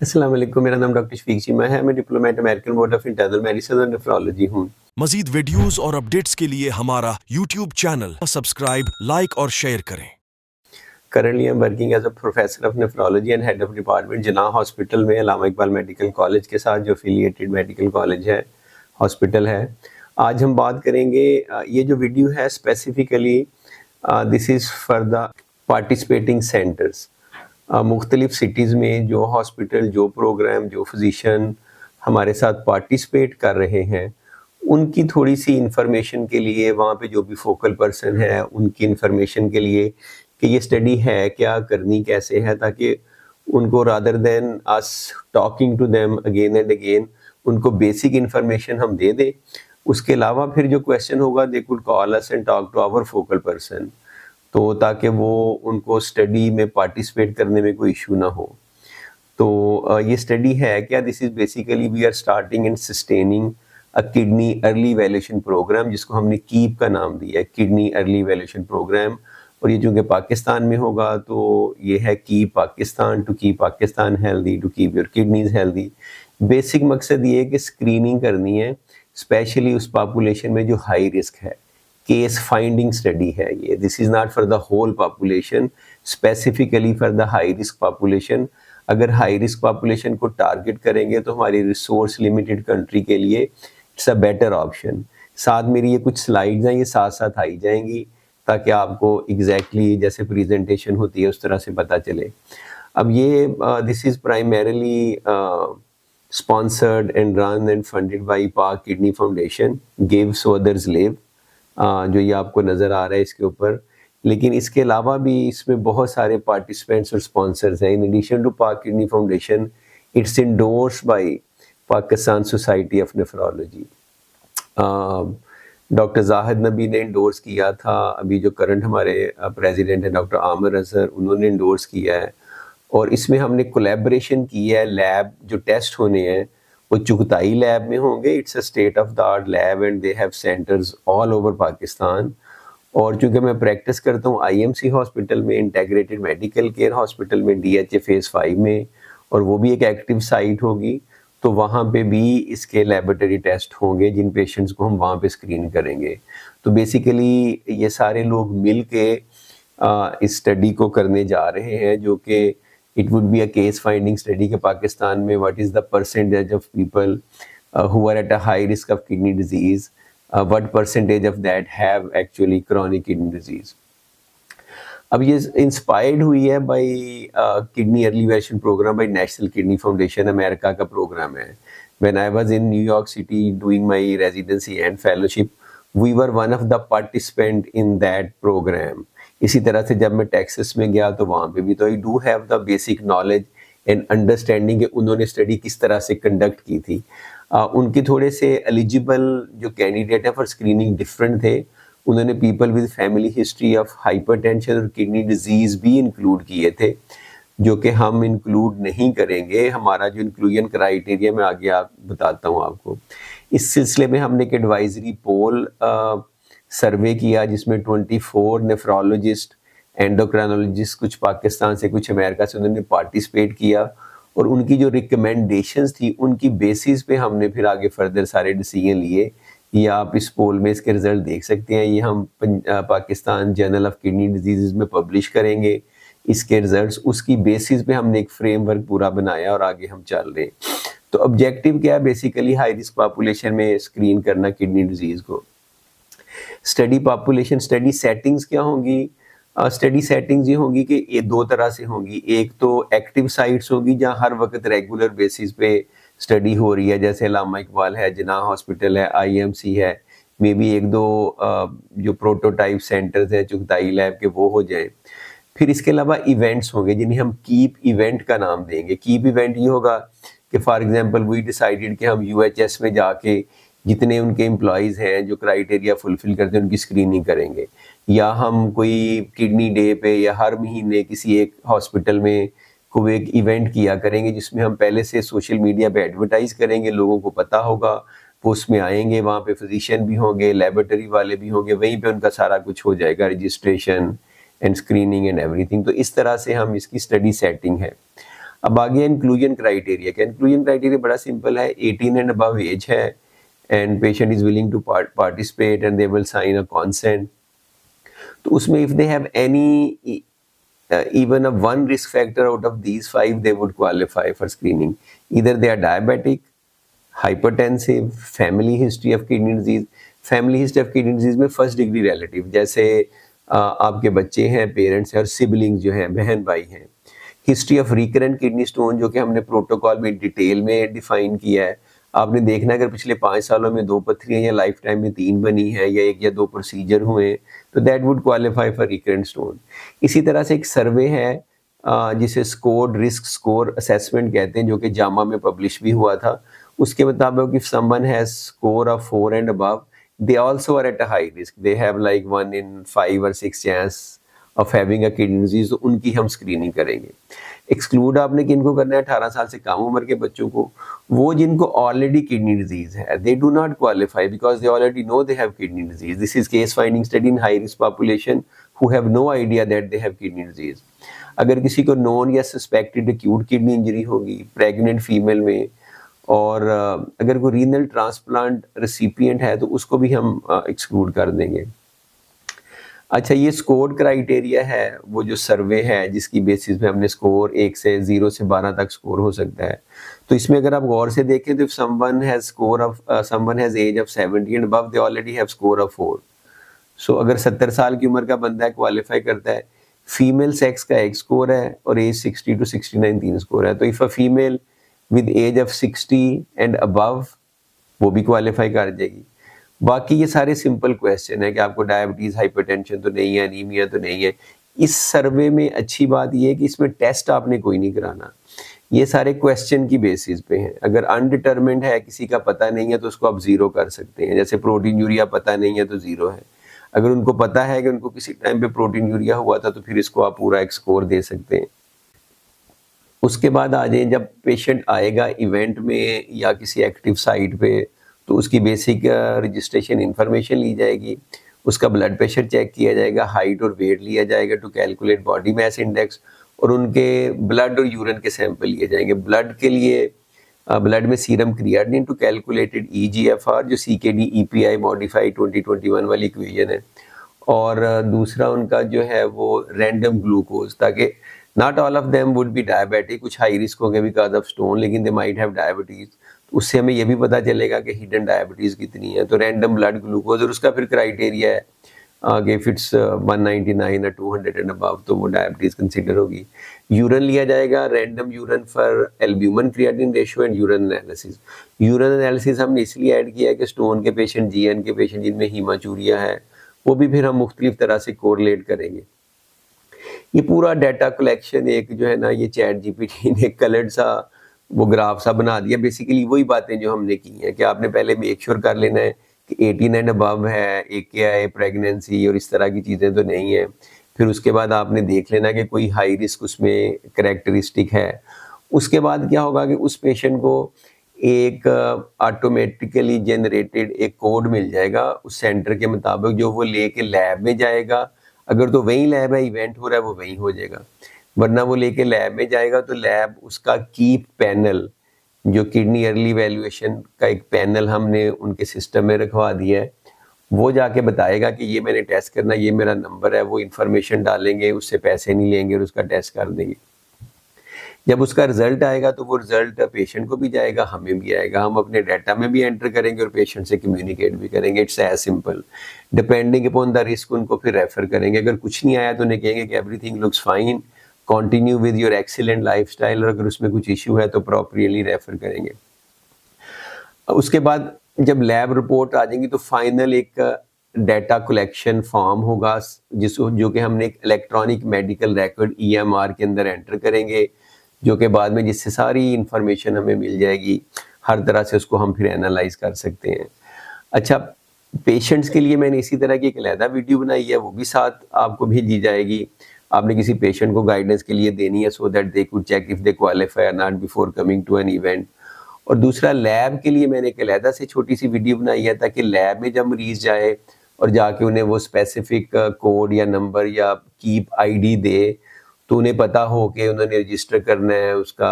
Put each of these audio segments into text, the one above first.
अस्सलाम वालेकुम, मेरा नाम डॉक्टर शफीक चीमा है। मैं diplomate American board of internal medicine और नेफ्रोलॉजी हूँ। मजीद वीडियोस और अपडेट्स के लिए हमारा यूट्यूब चैनल सब्सक्राइब, लाइक और शेयर करें। Currently I am working as a professor of nephrology and head of department Jinnah hospital में, अल्लामा इकबाल मेडिकल कॉलेज के साथ जो एफिलिएटेड मेडिकल कॉलेज है, हॉस्पिटल है। आज हम बात करेंगे, ये जो वीडियो है specifically this is for the participating centres. मुख्तलिफ सिटीज़ में जो हॉस्पिटल, जो प्रोग्राम, जो फिजिशियन हमारे साथ पार्टिसिपेट कर रहे हैं, उनकी थोड़ी सी इंफॉर्मेशन के लिए, वहाँ पे जो भी फोकल पर्सन है उनकी इंफॉर्मेशन के लिए कि ये स्टडी है क्या, करनी कैसे है, ताकि उनको rather than us talking to them again and again उनको बेसिक इंफॉर्मेशन हम दे दें। उसके अलावा फिर जो क्वेश्चन होगा they could call us and talk to our focal person, तो ताकि वो उनको स्टडी में पार्टिसिपेट करने में कोई इशू ना हो। तो ये स्टडी है क्या, this is basically we are starting and sustaining a kidney early evaluation program, जिसको हमने कीप का नाम दिया है, किडनी अर्ली इवैल्यूएशन प्रोग्राम। और ये चूँकि पाकिस्तान में होगा तो ये है keep Pakistan, to keep Pakistan healthy, to keep your kidneys healthy. Basic मकसद ये है कि स्क्रीनिंग करनी है, स्पेशली उस पॉपुलेशन में जो हाई रिस्क है। केस फाइंडिंग स्टडी है ये, this is not for the whole population, specifically for the high risk population. अगर हाई रिस्क पॉपुलेशन को टारगेट करेंगे तो हमारी रिसोर्स लिमिटेड कंट्री के लिए इट्स अ बेटर ऑप्शन। साथ मेरी ये कुछ स्लाइड्स हैं, ये साथ साथ आई जाएंगी ताकि आपको एग्जैक्टली जैसे प्रेजेंटेशन होती है उस तरह से पता चले। अब ये this is primarily sponsored and run and funded by Pak kidney foundation, give so others live, जो ये आपको नज़र आ रहा है इसके ऊपर। लेकिन इसके अलावा भी इसमें बहुत सारे पार्टिसिपेंट्स और स्पॉन्सर्स हैं। In addition to Pak kidney foundation, it's endorsed by Pakistan society of nephrology. Doctor Zahid Nabi ने इंडोर्स किया था, अभी जो करंट हमारे प्रेसिडेंट हैं डॉक्टर आमिर अजहर, उन्होंने इंडोर्स किया है। और इसमें हमने कोलैबोरेशन की है। लैब जो टेस्ट होने हैं वो चुगताई लैब में होंगे, it's a state of the art lab and they have centres all over Pakistan. और चूँकि मैं प्रैक्टिस करता हूँ आईएमसी हॉस्पिटल में, इंटीग्रेटेड मेडिकल केयर हॉस्पिटल में, डीएचए फेज़ 5 में, और वो भी एक एक्टिव साइट होगी, तो वहाँ पे भी इसके लेबोरेटरी टेस्ट होंगे जिन पेशेंट्स को हम वहाँ पे स्क्रीन करेंगे। तो बेसिकली ये सारे लोग मिल के इस स्टडी को करने जा रहे हैं, जो कि it would be a case finding study के पाकिस्तान में what is the percentage of people who are at a high risk of kidney disease, what percentage of that have actually chronic kidney disease। अब ये inspired हुई है by kidney early evaluation program by national kidney foundation, America का program है। When I was in New York city doing my residency and fellowship, we were one of the participant in that program. इसी तरह से जब मैं Texas में गया तो वहाँ पे भी, तो I do have the basic knowledge and understanding उन्होंने स्टडी किस तरह से कंडक्ट की थी। उनके थोड़े से एलिजिबल जो कैंडिडेट है फॉर स्क्रीनिंग डिफरेंट थे। उन्होंने people with family history of hypertension और किडनी डिजीज़ भी इंक्लूड किए थे, जो कि हम इंक्लूड नहीं करेंगे। हमारा जो इंक्लूजन क्राइटेरिया मैं आगे आप बताता हूँ आपको। इस सिलसिले में हमने एक एडवाइजरी पोल सर्वे किया जिसमें 24 नेफ्रोलॉजिस्ट, एंडोक्राइनोलॉजिस्ट, कुछ पाकिस्तान से कुछ अमेरिका से, उन्होंने पार्टिसिपेट किया। और उनकी जो रिकमेंडेशंस थी उनकी बेसिस पे हमने फिर आगे फर्दर सारे डिसीजन लिए। ये आप इस पोल में इसके रिजल्ट देख सकते हैं। ये हम Pakistan journal of kidney disease में पब्लिश करेंगे इसके रिजल्ट्स। उसकी बेसिस पे हमने एक फ्रेमवर्क पूरा बनाया और आगे हम चल रहे हैं। तो ऑब्जेक्टिव क्या है, बेसिकली हाई रिस्क पॉपुलेशन में स्क्रीन करना किडनी डिजीज़ को। स्टडी पॉपुलेशन, स्टडी सेटिंग्स क्या होंगी? स्टडी सेटिंग्स ये होंगी कि ये दो तरह से होंगी। एक तो एक्टिव साइट्स होगी जहाँ हर वक्त रेगुलर बेसिस पे स्टडी हो रही है, जैसे अल्लामा इकबाल है, जिन्ना हॉस्पिटल है, आईएमसी है, मे बी एक दो जो प्रोटोटाइप सेंटर्स हैं चुगताई लैब के, वो हो जाए। फिर इसके अलावा इवेंट्स होंगे जिन्हें हम कीप इवेंट का नाम देंगे। कीप इवेंट ये होगा कि फॉर एग्जांपल वी डिसाइडेड कि हम यूएचएस में जाके जितने उनके एम्प्लॉयज़ हैं जो क्राइटेरिया फुलफिल करते हैं उनकी स्क्रीनिंग करेंगे, या हम कोई किडनी डे पे या हर महीने किसी एक हॉस्पिटल में कोई एक इवेंट किया करेंगे जिसमें हम पहले से सोशल मीडिया पे एडवर्टाइज करेंगे, लोगों को पता होगा, वो उसमें आएंगे, वहाँ पे फिजिशियन भी होंगे, लेबोरेटरी वाले भी होंगे, वहीं पे उनका सारा कुछ हो जाएगा, registration and screening and everything. तो इस तरह से हम इसकी स्टडी सेटिंग है। अब आ गया इंक्लूजन क्राइटेरिया का। इंक्लूजन क्राइटेरिया बड़ा सिंपल है, 18 एंड अबव एज है and patient is willing to participate and they will sign a consent. तो उसमें if they have any even a one risk factor out of these 5, they would qualify for screening. Either they are diabetic, hypertensive, family history of kidney disease. Family history of kidney disease में first degree relative, जैसे आपके बच्चे हैं, parents हैं और siblings जो हैं, बहन भाई हैं। History of recurrent kidney stone जो कि हमने प्रोटोकॉल में डिटेल में डिफाइन किया है। आपने देखना अगर पिछले 5 सालों में 2 पथरियां या लाइफ टाइम में 3 बनी है या 1 या 2 प्रोसीजर हुए, तो that would qualify for recurrent stone. इसी तरह से एक सर्वे है जिसे स्कोर्ड रिस्क स्कोर असेसमेंट कहते हैं, जो कि जामा में पब्लिश भी हुआ था। उसके मुताबिक if someone has score of 4 and above, they also are at a high risk. They have like 1 in 5 or 6 chance of having a kidney disease, तो उनकी हम स्क्रीनिंग करेंगे। एक्सक्लूड आपने किनको करना है? 18 साल से कम उम्र के बच्चों को, वो जिनको ऑलरेडी किडनी डिजीज है। They do not qualify because they already know they have kidney disease. This is case finding study in high risk population who have no idea that they have kidney disease. अगर किसी को known या suspected acute kidney injury होगी pregnant female में, और अगर कोई renal transplant recipient है तो उसको भी हम एक्सक्लूड कर देंगे। अच्छा, ये स्कोर क्राइटेरिया है, वो जो सर्वे है जिसकी बेसिस पे हमने स्कोर 1 से 0 से 12 तक स्कोर हो सकता है। तो इसमें अगर आप गौर से देखें तो someone has age of 70 and above, they already have score of 4। So अगर 70 साल की उम्र का बंदा है, क्वालिफाई करता है। फीमेल सेक्स का 1 स्कोर है और एज 60 टू 69 3 स्कोर है। तो if a female with age of 60 and above, वो भी क्वालिफाई कर जाएगी। बाकी ये सारे सिंपल क्वेश्चन है कि आपको डायबिटीज, हाइपरटेंशन तो नहीं है, एनीमिया तो नहीं है। इस सर्वे में अच्छी बात ये है कि इसमें टेस्ट आपने कोई नहीं कराना, ये सारे क्वेश्चन की बेसिस पे हैं। अगर अनडिटरमिन्ड है, किसी का पता नहीं है, तो उसको आप 0 कर सकते हैं। जैसे प्रोटीन यूरिया पता नहीं है तो 0 है। अगर उनको पता है कि उनको किसी टाइम पे प्रोटीन यूरिया हुआ था, तो फिर इसको आप पूरा एक स्कोर दे सकते हैं। उसके बाद आ जाए, जब पेशेंट आएगा इवेंट में या किसी एक्टिव साइट पे, तो उसकी बेसिक रजिस्ट्रेशन इंफॉर्मेशन ली जाएगी, उसका ब्लड प्रेशर चेक किया जाएगा, हाइट और वेट लिया जाएगा to calculate body mass index, और उनके ब्लड और यूरिन के सैंपल लिए जाएंगे। ब्लड के लिए ब्लड में serum creatinine to calculated eGFR, जो सीकेडी ईपीआई मॉडिफाइड 2021 वाली इक्वेशन है, और दूसरा उनका जो है वो रैंडम ग्लूकोज, ताकि not all of them would be diabetic, कुछ हाई रिस्क होंगे बिकॉज ऑफ स्टोन, लेकिन दे माइट हैव डायबिटीज। उससे हमें ये भी पता चलेगा कि हिडन डायबिटीज कितनी है। तो रैंडम ब्लड ग्लूकोज, और उसका फिर क्राइटेरिया है कि इफ इट्स 199 या 200 एंड अबव, तो वो डायबिटीज कंसिडर होगी। यूरिन लिया जाएगा, random urine for albumin creatinine ratio and urine analysis. Urine analysis हमने इसलिए ऐड किया है कि स्टोन के पेशेंट, जीएन के पेशेंट जिनमें हीमाचूरिया है, वो भी फिर हम मुख्तलिफ तरह से कोरिलेट करेंगे। ये पूरा डाटा कलेक्शन एक जो है ना, ये चैट जीपीटी ने कलर्ड सा वो ग्राफ सा बना दिया। बेसिकली वही बातें जो हमने की हैं कि आपने पहले मेक श्योर कर लेना है कि 18 एंड अबव है, AKI, प्रेगनेंसी और इस तरह की चीज़ें तो नहीं है। फिर उसके बाद आपने देख लेना कि कोई हाई रिस्क उसमें करेक्टरिस्टिक है। उसके बाद क्या होगा कि उस पेशेंट को एक ऑटोमेटिकली जनरेटेड एक कोड मिल जाएगा उस सेंटर के मुताबिक, जो वो लेके लैब में जाएगा। अगर तो वहीं लैब है, इवेंट हो रहा है, वो वहीं हो जाएगा, वरना वो लेके लैब में जाएगा तो लैब उसका कीप पैनल, जो किडनी अर्ली वैल्यूएशन का एक पैनल हमने उनके सिस्टम में रखवा दिया है, वो जाके बताएगा कि ये मैंने टेस्ट करना, ये मेरा नंबर है। वो इन्फॉर्मेशन डालेंगे, उससे पैसे नहीं लेंगे और उसका टेस्ट कर देंगे। जब उसका रिजल्ट आएगा तो वो रिजल्ट पेशेंट को भी जाएगा, हमें भी आएगा, हम अपने डाटा में भी एंटर करेंगे और पेशेंट से कम्युनिकेट भी करेंगे। It's as simple. Depending upon the risk उनको फिर रेफर करेंगे। अगर कुछ नहीं आया तो उन्हें कहेंगे कि everything looks fine, continue with your excellent lifestyle, और अगर उसमें कुछ इश्यू है तो प्रॉपरली रेफर करेंगे। उसके बाद जब लैब रिपोर्ट आ जाएंगी तो फाइनल एक डाटा कलेक्शन फॉर्म होगा, जो कि हमने एक इलेक्ट्रॉनिक मेडिकल रिकॉर्ड EMR के अंदर एंटर करेंगे, जो कि बाद में जिससे सारी इंफॉर्मेशन हमें मिल जाएगी। हर तरह से उसको हम फिर एनालाइज कर सकते हैं। अच्छा, पेशेंट्स के लिए मैंने इसी तरह की एक अलहदा वीडियो बनाई है, वो भी साथ आपको भेजी जाएगी। आपने किसी पेशेंट को गाइडेंस के लिए देनी है, so that they could check if they qualify और not before coming to an event. और दूसरा, लैब के लिए मैंने एक अलहदा से छोटी सी वीडियो बनाई है, ताकि लैब में जब मरीज जाए और जाके उन्हें वो स्पेसिफिक कोड या नंबर या कीप ID दे, तो उन्हें पता हो कि उन्होंने रजिस्टर करना है, उसका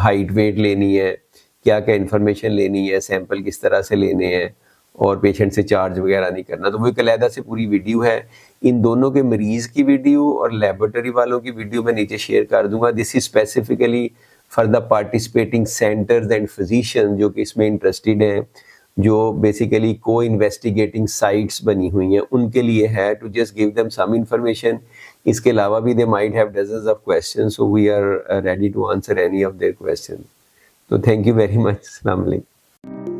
हाइट वेट लेनी है, क्या क्या इन्फॉर्मेशन लेनी है, सैंपल किस तरह से लेने हैं और पेशेंट से चार्ज वगैरह नहीं करना। तो वो एक अलहदा से पूरी वीडियो है। इन दोनों के मरीज़ की वीडियो और लेबोरेटरी वालों की वीडियो मैं नीचे शेयर कर दूंगा। This is specifically for the participating centres and physician जो कि इसमें इंटरेस्टेड हैं, जो बेसिकली को इन्वेस्टिगेटिंग साइट्स बनी हुई हैं, उनके लिए है, to just give them some information. इसके अलावा भी they might have dozens of questions, so we are ready to answer any of their question. तो थैंक यू वेरी मच। अस्सलाम वालेकुम।